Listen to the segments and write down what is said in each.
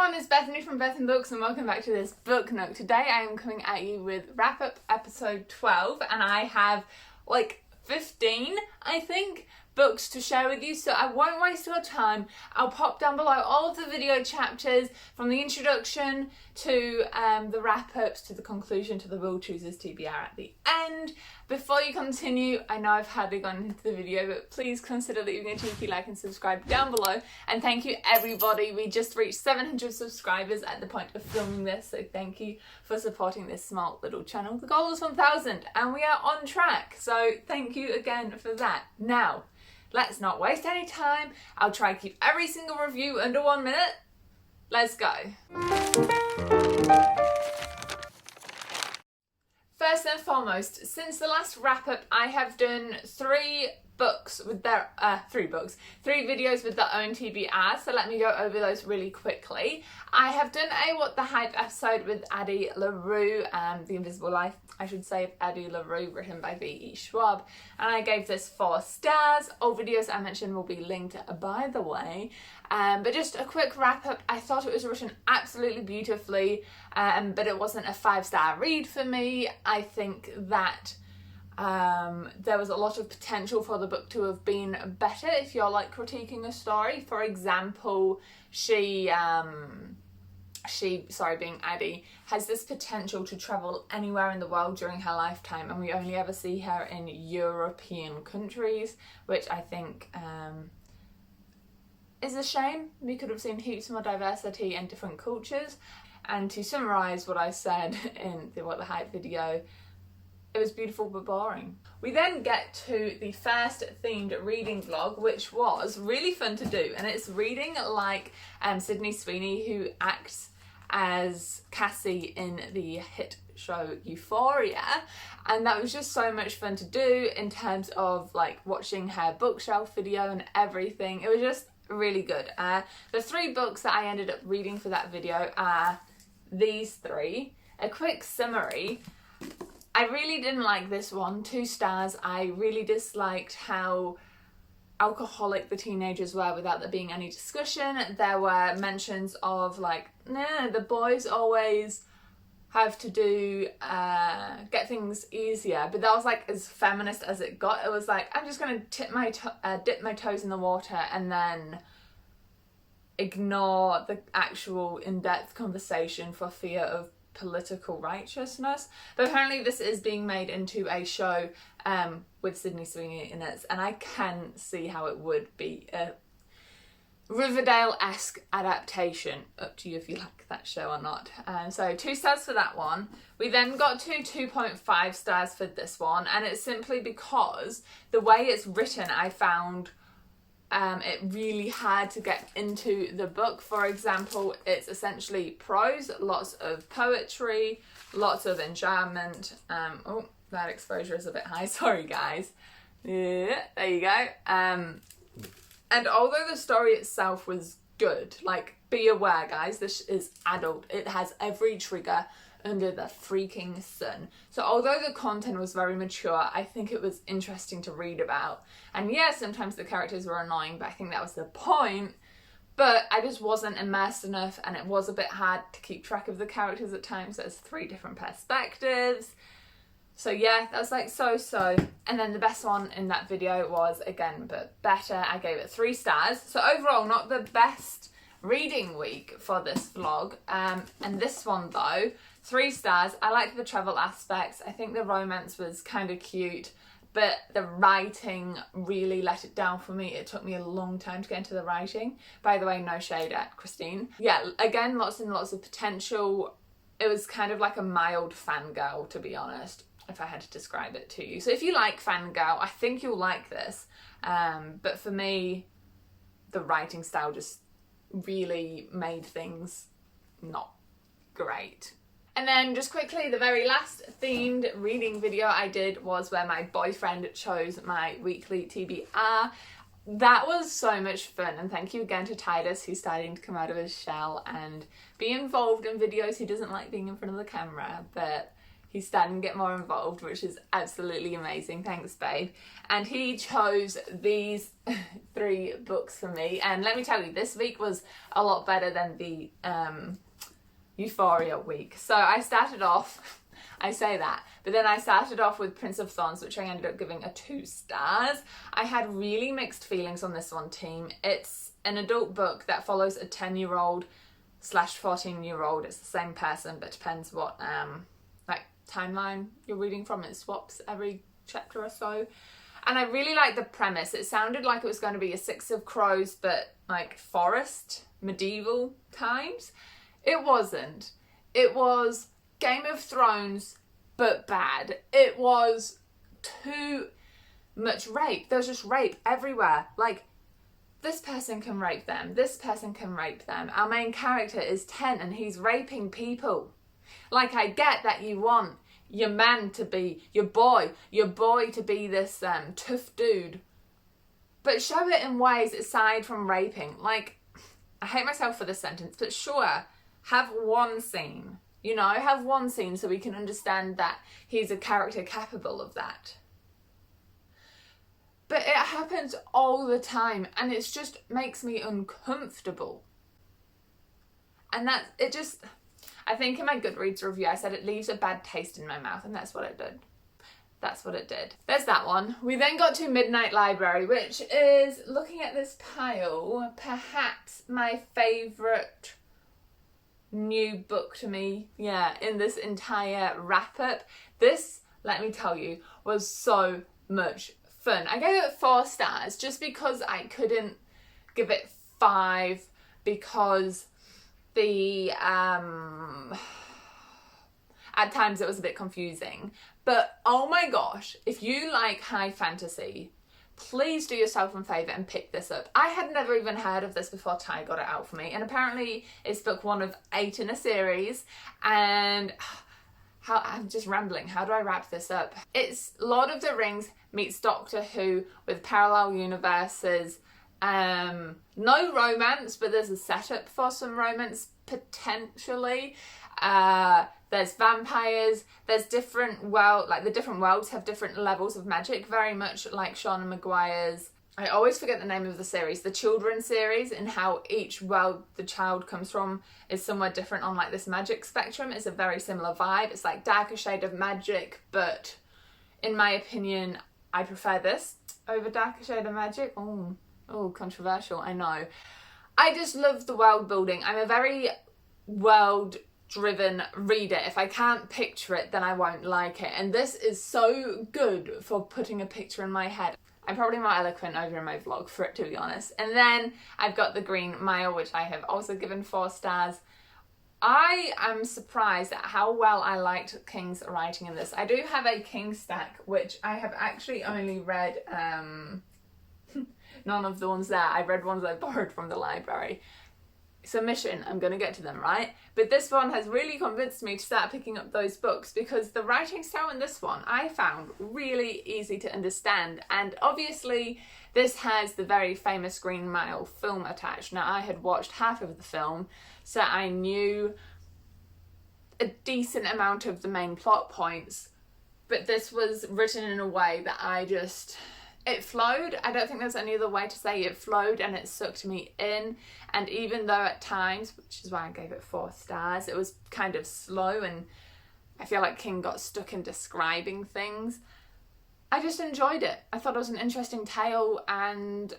everyone, it's Bethany from Beth & Books and welcome back to this book nook. Today I am coming at you with wrap up episode 12 and I have like 15, I think, books to share with you, so I won't waste your time. I'll pop down below all of the video chapters from the introduction to the wrap-ups to the conclusion to the Rule Choosers TBR at the end. Before you continue, I know I've hardly gone into the video, but please consider leaving a cheeky like and subscribe down below. And thank you everybody, we just reached 700 subscribers at the point of filming this, so thank you for supporting this small little channel. The goal is 1,000 and we are on track, so thank you again for that. Now, let's not waste any time. I'll try to keep every single review under 1 minute. Let's go. First and foremost, since the last wrap up, I have done three videos with their own TBR, so let me go over those really quickly. I have done a What the Hype episode with Addie LaRue, The Invisible Life, I should say, of Addie LaRue, written by V.E. Schwab, and I gave this 4 stars. All videos I mentioned will be linked, by the way. But just a quick wrap up, I thought it was written absolutely beautifully, but it wasn't a 5-star read for me. I think that there was a lot of potential for the book to have been better if you're like critiquing a story. For example, being Addie, has this potential to travel anywhere in the world during her lifetime, and we only ever see her in European countries, which I think is a shame. We could have seen heaps more diversity and different cultures. And to summarise what I said in the What the Hype video, it was beautiful but boring. We then get to the first themed reading vlog, which was really fun to do, and it's reading like Sydney Sweeney, who acts as Cassie in the hit show Euphoria, and that was just so much fun to do in terms of like watching her bookshelf video and everything. It was just really good. The 3 books that I ended up reading for that video are these 3. A quick summary: I really didn't like this one, 2 stars. I really disliked how alcoholic the teenagers were without there being any discussion. There were mentions of like, nah, the boys always have to do, get things easier, but that was like as feminist as it got. It was like, I'm just gonna dip my toes in the water and then ignore the actual in-depth conversation for fear of political righteousness. But apparently this is being made into a show with Sydney Sweeney in it, and I can see how it would be a Riverdale-esque adaptation. Up to you if you like that show or not. So 2 stars for that one. We then got to 2.5 stars for this one, and it's simply because the way it's written, I found it really hard to get into the book. For example, it's essentially prose, lots of poetry, lots of enjambment. Oh, that exposure is a bit high, sorry guys. Yeah, there you go. And although the story itself was good, like, be aware guys, this is adult. It has every trigger under the freaking sun. So although the content was very mature, I think it was interesting to read about. And yeah, sometimes the characters were annoying, but I think that was the point. But I just wasn't immersed enough, and it was a bit hard to keep track of the characters at times. There's 3 different perspectives. So yeah, that was like so. And then the best one in that video was, again, but better. I gave it 3 stars. So overall, not the best reading week for this vlog. And this one though, 3 stars. I liked the travel aspects. I think the romance was kind of cute, but the writing really let it down for me. It took me a long time to get into the writing. By the way, no shade at Christine. Yeah, again, lots and lots of potential. It was kind of like a mild fangirl, to be honest, if I had to describe it to you. So if you like fangirl, I think you'll like this. But for me, the writing style just really made things not great. And then just quickly, the very last themed reading video I did was where my boyfriend chose my weekly TBR. That was so much fun, and thank you again to Titus, who's starting to come out of his shell and be involved in videos. He doesn't like being in front of the camera, but He's starting to get more involved, which is absolutely amazing. Thanks, babe. And he chose these 3 books for me. And let me tell you, this week was a lot better than the Euphoria week. So I started off, I say that, but then I started off with Prince of Thorns, which I ended up giving a 2 stars. I had really mixed feelings on this one, team. It's an adult book that follows a 10-year-old / 14-year-old. It's the same person, but depends what timeline you're reading from. It swaps every chapter or so. And I really liked the premise. It sounded like it was going to be a Six of Crows, but like forest, medieval times. It wasn't. It was Game of Thrones, but bad. It was too much rape. There was just rape everywhere. Like, this person can rape them. This person can rape them. Our main character is 10 and he's raping people. Like, I get that you want your man to be, your boy to be this tough dude. But show it in ways aside from raping. Like, I hate myself for this sentence, but sure, have one scene. You know, have one scene so we can understand that he's a character capable of that. But it happens all the time and it just makes me uncomfortable. And I think in my Goodreads review I said it leaves a bad taste in my mouth, and that's what it did. That's what it did. There's that one. We then got to Midnight Library, which is, looking at this pile, perhaps my favourite new book to me, in this entire wrap-up. This, let me tell you, was so much fun. I gave it 4 stars just because I couldn't give it 5 because the at times it was a bit confusing. But oh my gosh, if you like high fantasy, please do yourself a favour and pick this up. I had never even heard of this before Ty got it out for me, and apparently it's book 1 of 8 in a series. And I'm just rambling. How do I wrap this up? It's Lord of the Rings meets Doctor Who with parallel universes. No romance, but there's a setup for some romance potentially. There's vampires. There's different the different worlds have different levels of magic, very much like Shauna Maguire's. I always forget the name of the series, the children's series, and how each world the child comes from is somewhere different on like this magic spectrum. It's a very similar vibe. It's like darker shade of magic, but in my opinion, I prefer this over darker shade of magic. Oh, controversial, I know. I just love the world building. I'm a very world-driven reader. If I can't picture it, then I won't like it. And this is so good for putting a picture in my head. I'm probably more eloquent over in my vlog for it, to be honest. And then I've got The Green Mile, which I have also given 4 stars. I am surprised at how well I liked King's writing in this. I do have a King stack, which I have actually only read none of the ones there. I read ones I borrowed from the library. Submission, I'm going to get to them, right? But this one has really convinced me to start picking up those books because the writing style in this one I found really easy to understand. And obviously this has the very famous Green Mile film attached. Now, I had watched half of the film, so I knew a decent amount of the main plot points, but this was written in a way that it flowed. I don't think there's any other way to say it flowed, and it sucked me in. And even though at times, which is why I gave it 4 stars, it was kind of slow and I feel like King got stuck in describing things, I just enjoyed it. I thought it was an interesting tale, and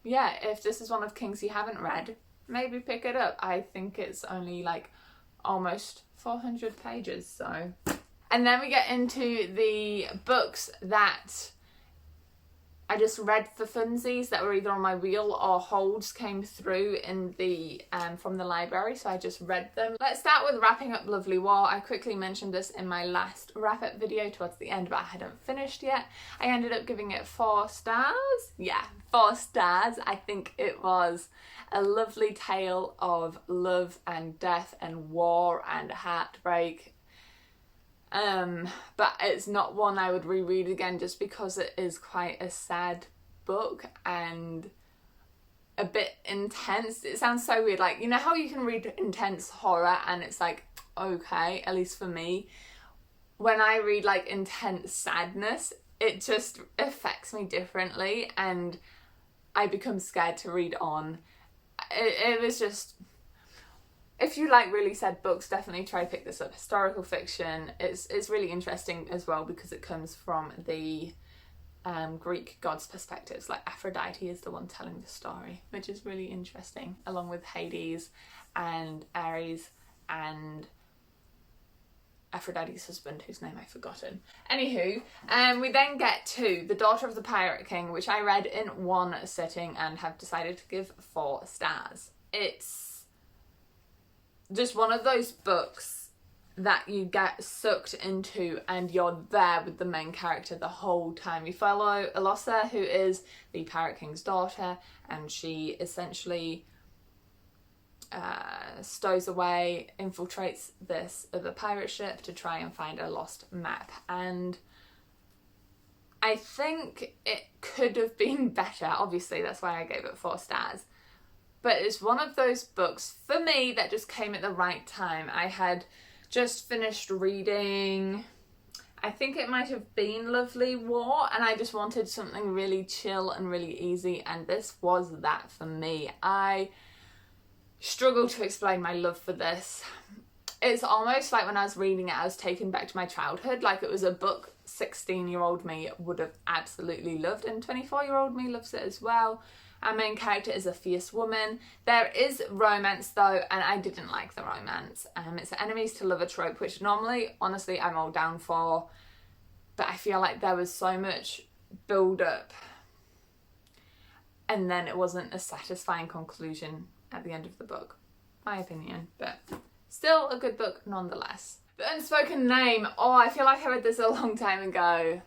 if this is one of King's you haven't read, maybe pick it up. I think it's only like almost 400 pages, so. And then we get into the books that I just read for funsies that were either on my wheel or holds came through in the from the library, so I just read them. Let's start with wrapping up Lovely War. I quickly mentioned this in my last wrap-up video towards the end, but I hadn't finished yet. I ended up giving it 4 stars. Yeah, 4 stars. I think it was a lovely tale of love and death and war and heartbreak. But it's not one I would reread again just because it is quite a sad book and a bit intense. It sounds so weird, like, you know how you can read intense horror and it's like, okay, at least for me. when I read like intense sadness, it just affects me differently and I become scared to read on. It was just, if you like really sad books, definitely try to pick this up. Historical fiction, it's really interesting as well because it comes from the Greek gods' perspectives. Like Aphrodite is the one telling the story, which is really interesting, along with Hades and Ares and Aphrodite's husband, whose name I've forgotten. Anywho, we then get to The Daughter of the Pirate King, which I read in one sitting and have decided to give 4 stars. It's just one of those books that you get sucked into and you're there with the main character the whole time. You follow Elossa, who is the Pirate King's daughter, and she essentially stows away, infiltrates this other pirate ship to try and find a lost map. And I think it could have been better. Obviously, that's why I gave it 4 stars. But it's one of those books, for me, that just came at the right time. I had just finished reading, I think it might have been Lovely War, and I just wanted something really chill and really easy, and this was that for me. I struggle to explain my love for this. It's almost like when I was reading it, I was taken back to my childhood. Like it was a book 16-year-old me would have absolutely loved, and 24-year-old me loves it as well. Our main character is a fierce woman. There is romance though, and I didn't like the romance. It's an enemies to lover trope, which normally, honestly, I'm all down for. But I feel like there was so much build up, and then it wasn't a satisfying conclusion at the end of the book, my opinion, but still a good book nonetheless. The Unspoken Name. Oh, I feel like I read this a long time ago,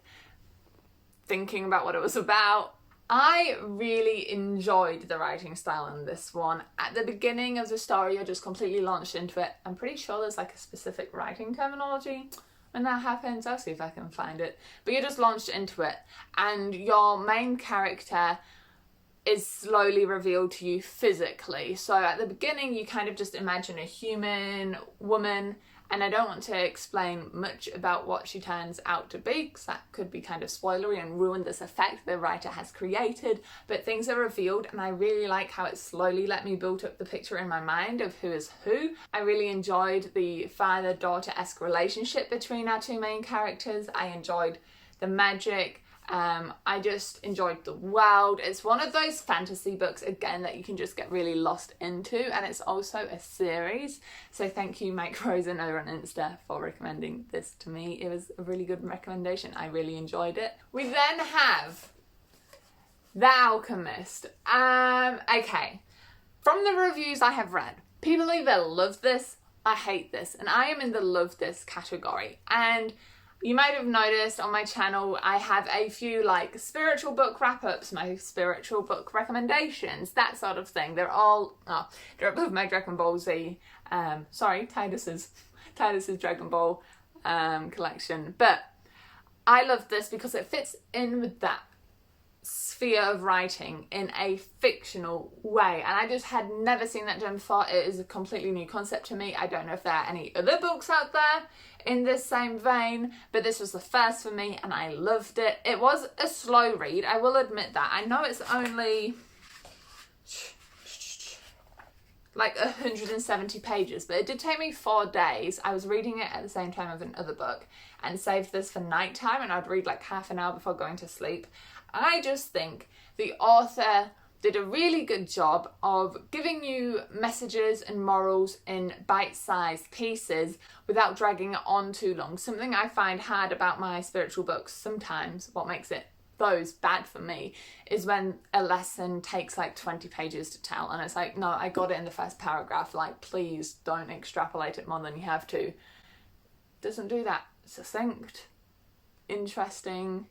thinking about what it was about. I really enjoyed the writing style in this one. At the beginning of the story, you're just completely launched into it. I'm pretty sure there's like a specific writing terminology when that happens. I'll see if I can find it. But you're just launched into it, and your main character is slowly revealed to you physically. So at the beginning, you kind of just imagine a human woman, and I don't want to explain much about what she turns out to be, because that could be kind of spoilery and ruin this effect the writer has created, but things are revealed, and I really like how it slowly let me build up the picture in my mind of who is who. I really enjoyed the father-daughter-esque relationship between our 2 main characters. I enjoyed the magic. I just enjoyed the world. It's one of those fantasy books, again, that you can just get really lost into, and it's also a series. So thank you, Mike Rosen over on Insta, for recommending this to me. It was a really good recommendation. I really enjoyed it. We then have The Alchemist. Okay. From the reviews I have read, people either love this or hate this, and I am in the love this category. And you might have noticed on my channel, I have a few like spiritual book wrap-ups, my spiritual book recommendations, that sort of thing. They're all, they're above my Dragon Ball Z, Titus's Dragon Ball collection. But I love this because it fits in with that sphere of writing in a fictional way, and I just had never seen that done before. It is a completely new concept to me. I don't know if there are any other books out there in this same vein, but this was the first for me and I loved it. It was a slow read, I will admit that. I know it's only like 170 pages, but it did take me 4 days. I was reading it at the same time of another book and saved this for nighttime, and I'd read like half an hour before going to sleep. I just think the author did a really good job of giving you messages and morals in bite-sized pieces without dragging it on too long. Something I find hard about my spiritual books sometimes, what makes it those bad for me, is when a lesson takes like 20 pages to tell, and it's like, no, I got it in the first paragraph, like please don't extrapolate it more than you have to. Doesn't do that. Succinct, interesting.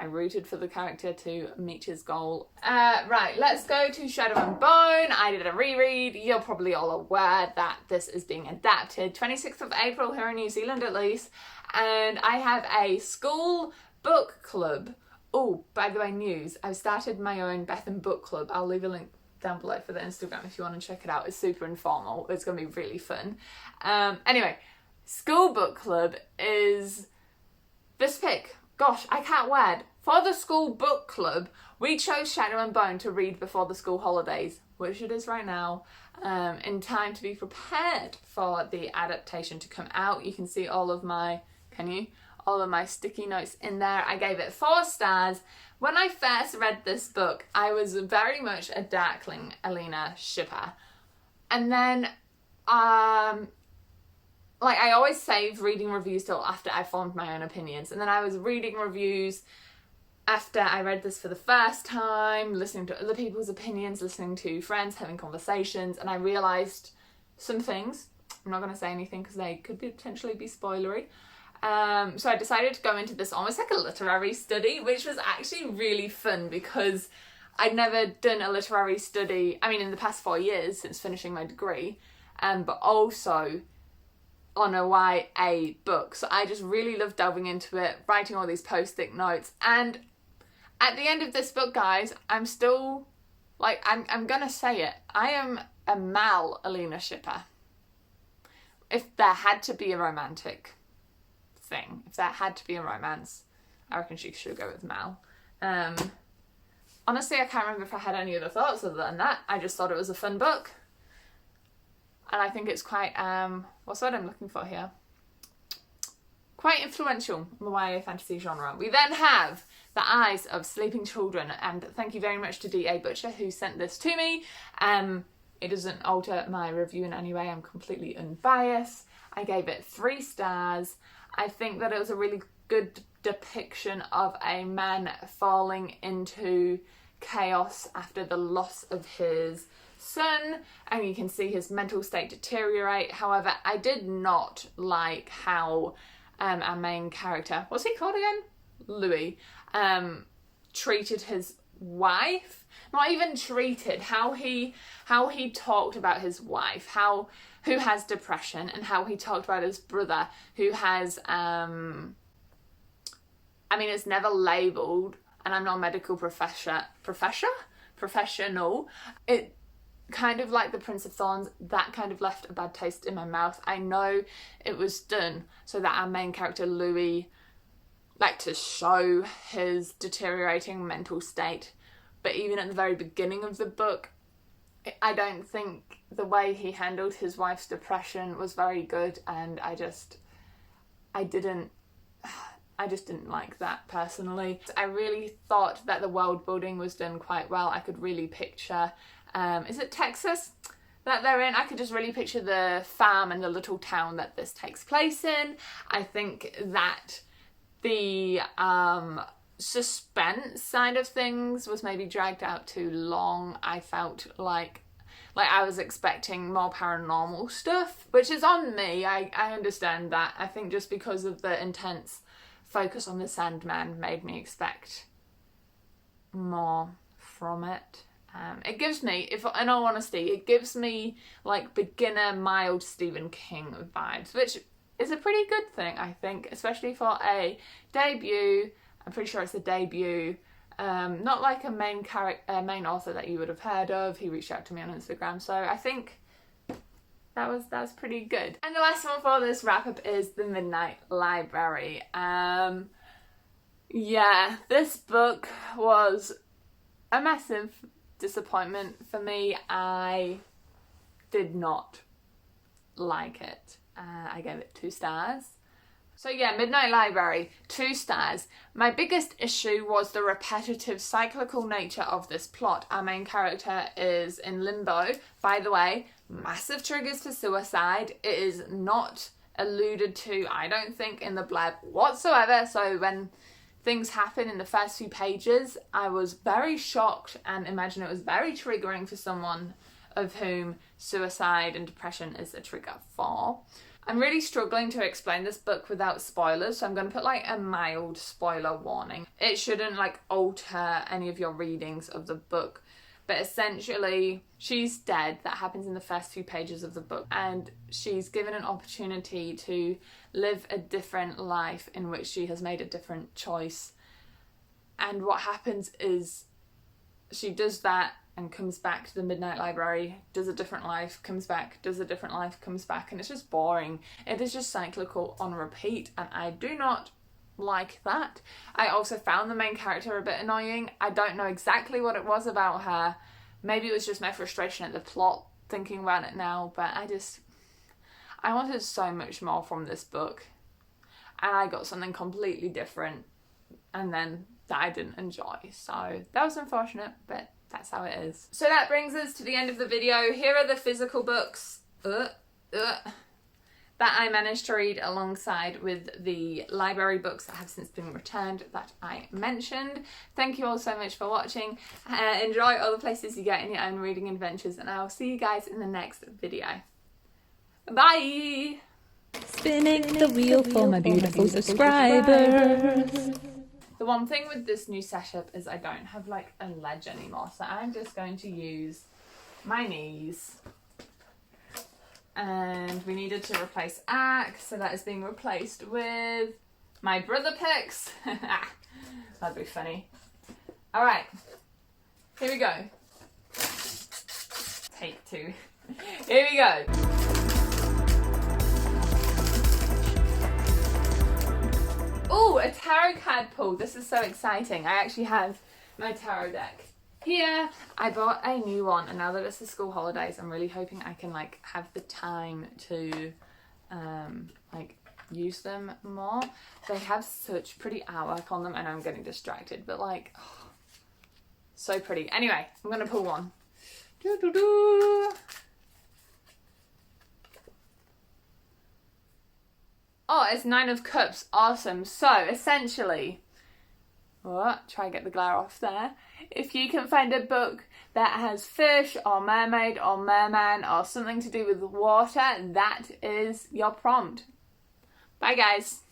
I rooted for the character to meet his goal. Right, let's go to Shadow and Bone. I did a reread. You're probably all aware that this is being adapted 26th of April here in New Zealand at least, and I have a school book club. Oh, by the way, news, I've started my own Bethan book club. I'll leave a link down below for the Instagram if you want to check it out. It's super informal. It's going to be really fun. Anyway, school book club is this pick, gosh, I can't wait. For the school book club, we chose Shadow and Bone to read before the school holidays, which it is right now, in time to be prepared for the adaptation to come out. You can see all of my, all of my sticky notes in there. I gave it 4 stars. When I first read this book, I was very much a Darkling Alina shipper. And then, like, I always save reading reviews till after I formed my own opinions. And then I was reading reviews after I read this for the first time, listening to other people's opinions, listening to friends, having conversations, and I realised some things. I'm not going to say anything because they could potentially be spoilery. So I decided to go into this almost like a literary study, which was actually really fun because I'd never done a literary study, I mean, in the past 4 years since finishing my degree, but also on a YA book. So I just really loved delving into it, writing all these post-it notes. And at the end of this book, guys, I'm still, like, I'm gonna say it. I am a Mal Alina shipper. If there had to be a romantic thing, if there had to be a romance, I reckon she should go with Mal. Honestly, I can't remember if I had any other thoughts other than that. I just thought it was a fun book. And I think it's quite, what's the word I'm looking for here? Quite influential in the YA fantasy genre. We then have The Eyes of Sleeping Children, and thank you very much to D.A. Butcher who sent this to me. It doesn't alter my review in any way. I'm completely unbiased. I gave it 3 stars. I think that it was a really good depiction of a man falling into chaos after the loss of his son, and you can see his mental state deteriorate. However, I did not like how our main character, what's he called again? Louis, treated his wife. Not even treated, how he talked about his wife, who has depression, and how he talked about his brother who has I mean, it's never labelled, and I'm not a medical professional. It kind of like the Prince of Thorns, that kind of left a bad taste in my mouth. I know it was done so that our main character Louis, like, to show his deteriorating mental state, but even at the very beginning of the book, I don't think the way he handled his wife's depression was very good, and I just didn't like that personally. I really thought that the world building was done quite well. I could really picture, is it Texas that they're in? I could just really picture the farm and the little town that this takes place in. I think that the suspense side of things was maybe dragged out too long. I felt like I was expecting more paranormal stuff, which is on me. I understand that. I think just because of the intense focus on the Sandman made me expect more from it. It gives me, if in all honesty, it gives me like beginner mild Stephen King vibes, which is a pretty good thing, I think, especially for a debut. I'm pretty sure it's a debut. Not like a main author that you would have heard of. He reached out to me on Instagram, so I think that was pretty good. And the last one for this wrap up is The Midnight Library. Yeah, this book was a massive disappointment for me. I did not like it. I gave it 2 stars. So yeah, Midnight Library, 2 stars. My biggest issue was the repetitive, cyclical nature of this plot. Our main character is in limbo. By the way, massive triggers for suicide. It is not alluded to, I don't think, in the blurb whatsoever. So when things happen in the first few pages, I was very shocked and imagine it was very triggering for someone of whom suicide and depression is a trigger for. I'm really struggling to explain this book without spoilers, so I'm going to put like a mild spoiler warning. It shouldn't like alter any of your readings of the book, but essentially she's dead. That happens in the first few pages of the book, and she's given an opportunity to live a different life in which she has made a different choice. And what happens is she does that and comes back to the Midnight Library, does a different life, comes back, does a different life, comes back, and it's just boring. It is just cyclical on repeat, and I do not like that. I also found the main character a bit annoying. I don't know exactly what it was about her. Maybe it was just my frustration at the plot thinking about it now, but I wanted so much more from this book, and I got something completely different, and then that I didn't enjoy. So that was unfortunate, but that's how it is. So that brings us to the end of the video. Here are the physical books that I managed to read alongside with the library books that have since been returned that I mentioned. Thank you all so much for watching. Enjoy all the places you get in your own reading adventures, and I'll see you guys in the next video. Bye! Spinning the wheel for my beautiful subscribers. The one thing with this new setup is I don't have like a ledge anymore, so I'm just going to use my knees. And we needed to replace Ack, so that is being replaced with my brother picks. That'd be funny. Alright, here we go. Take 2. Here we go. Oh, a tarot card pull. This is so exciting. I actually have my tarot deck here. I bought a new one, and now that it's the school holidays, I'm really hoping I can like have the time to like use them more. They have such pretty artwork on them, and I'm getting distracted, but like, oh, so pretty. Anyway, I'm gonna pull one. Oh, it's 9 of Cups. Awesome. So, essentially, try and get the glare off there. If you can find a book that has fish or mermaid or merman or something to do with water, that is your prompt. Bye, guys.